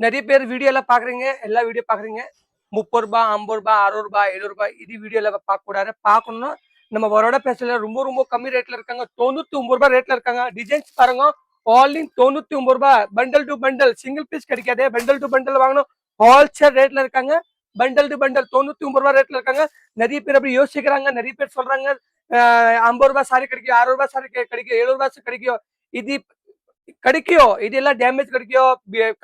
நிறைய பேர் வீடியோ எல்லாம் பாக்குறீங்க, எல்லா வீடியோ பாக்குறீங்க. ரூ. 30, ரூ. 50, ரூ. 60, ரூ. 70 இது வீடியோல பார்க்க கூடாது. பார்க்கணும்னா நம்ம பரோடா பேசல ரொம்ப ரொம்ப கம்மி ரேட்ல இருக்காங்க. ரூ. 99 ரேட்ல இருக்காங்க. டிசைன்ஸ் பாருங்க. ஆல் இன் ரூ. 99. Bundle to bundle single piece கிடைக்காது. பண்டல் டு பண்டல் வாங்கணும். ஹோல்சேல் ரேட்ல இருக்காங்க. பண்டல் டு பண்டல் ரூ. 99 ரேட்ல இருக்காங்க. நிறைய பேர் அப்படி யோசிக்கிறாங்க. நிறைய பேர் சொல்றாங்க ரூ. 50 சாரி கிடைக்கும், ரூ. 60 சாரி கிடைக்கும், ரூ. 70 கிடைக்கும். இது கிடைக்கும். இதெல்லாம் டேமேஜ் கிடைக்கும்.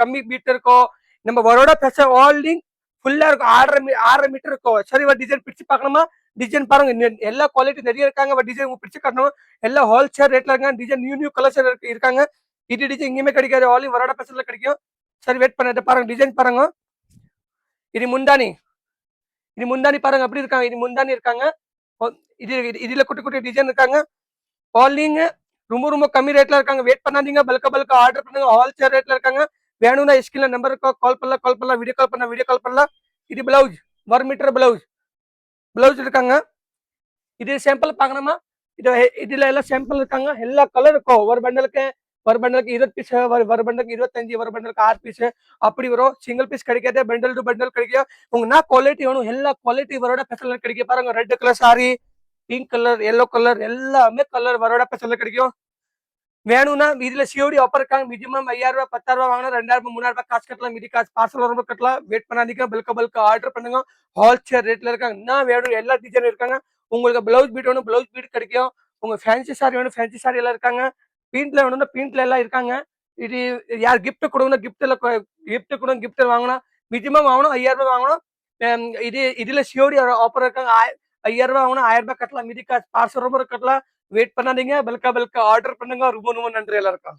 கம்மி மீட்டர் இருக்கும். நம்ம பரோடா பேச ஆல்லிங் ஃபுல்லா இருக்கும். 6.5 மீட்டர் இருக்கும். சரி டிசைன் பிடிச்சு பார்க்கணுமா? டிசைன் பாருங்க. எல்லா குவாலிட்டி நிறைய இருக்காங்க. டிசைன் பிடிச்சு காட்டணும். எல்லாம் ஹோல்சேல் ரேட்ல இருக்காங்க. டிசைன் நியூ நியூ கலர்ஸ் இருக்காங்க. இது டிசைன் எங்கேயுமே கிடைக்காது. ஆல்லிங் பரோடா பேசல கிடைக்கும். சரி வெயிட் பண்ணிட்டு பாருங்க. டிசைன் பாருங்க. இது முந்தானி. இது முந்தானி பாருங்க எப்படி இருக்காங்க. இது முந்தானி இருக்காங்க. இது இதுல குட்டி குட்டி டிசைன் இருக்காங்க. ஆல்லிங் ரொம்ப ரொம்ப கம்மி ரேட்ல இருக்காங்க. வெயிட் பண்ணாதீங்க. பல்கா ஆர்டர் பண்ணுங்க. ஹோல்சேல் ரேட்ல இருக்காங்க. வேணும்னா ஸ்கிரீன்ல நம்பர் இருக்கோ கால் பண்ணலாம். வீடியோ கால் பண்ணலாம். இது பிளவுஸ் 1 மீட்டர் பிளவுஸ் இருக்காங்க. இது சாம்பிள் பார்க்கணுமா? இதுல எல்லாம் சாம்பிள் இருக்காங்க. எல்லா கலர் இருக்கும். ஒரு பண்டலுக்கு 20 பீஸ், ஒரு பண்டலுக்கு 25, ஒரு பண்டலுக்கு 6 பீஸ் அப்படி வரும். சிங்கிள் பீஸ் கிடைக்காது. பண்டல் டு பண்டல் கிடைக்கும். உங்களுக்கு என்ன குவாலிட்டி வேணும் எல்லா குவாலிட்டி வரோட ஸ்பெஷல் கிடைக்கும். பாருங்க red colour sorry, pink colour, yellow colour எல்லாமே கலர் வரோட ஸ்பெஷல் கிடைக்கும். வேணும்னா இதுல சிஓடி ஆஃபர் இருக்காங்க. மினிமம் 5000 10,000 வாங்கினா 2000 3000 காசு கட்டலாம். மீதி காசு பார்சல் வரும்போது கட்டலாம். வெயிட் பண்ணாதீங்க. பல்கா ஆர்டர் பண்ணுங்க. ஹோல்சேல் ரேட்ல இருக்காங்க. என்ன வேணும் எல்லா டிசைன் இருக்காங்க. உங்களுக்கு பிளவுஸ் பீட் வேணும் பிளவுஸ் பீட் கிடைக்கும். உங்க ஃபேன்சி சாரி வேணும் ஃபேன்சி சாரி எல்லாம் இருக்காங்க. பிரிண்ட்ல வேணும்னா பிரிண்ட்ல எல்லாம் இருக்காங்க. இது யார் கிஃப்ட் கொடுக்கணும் கிஃப்ட் கொடுங்க கிஃப்ட் வாங்கணும். மினிமம் வாங்கணும் 5000 வாங்கணும். இதுல சிஓடி ஆஃபர் இருக்காங்க. 5000 வாங்கணும் 1000 கட்டலாம். மீதி காசு பார்சல் வரும்போது கட்டலாம். வெயிட் பண்ணாதீங்க. பல்கா ஆர்டர் பண்ணுங்க. ரொம்ப ரொம்ப நன்றி எல்லாருக்கும்.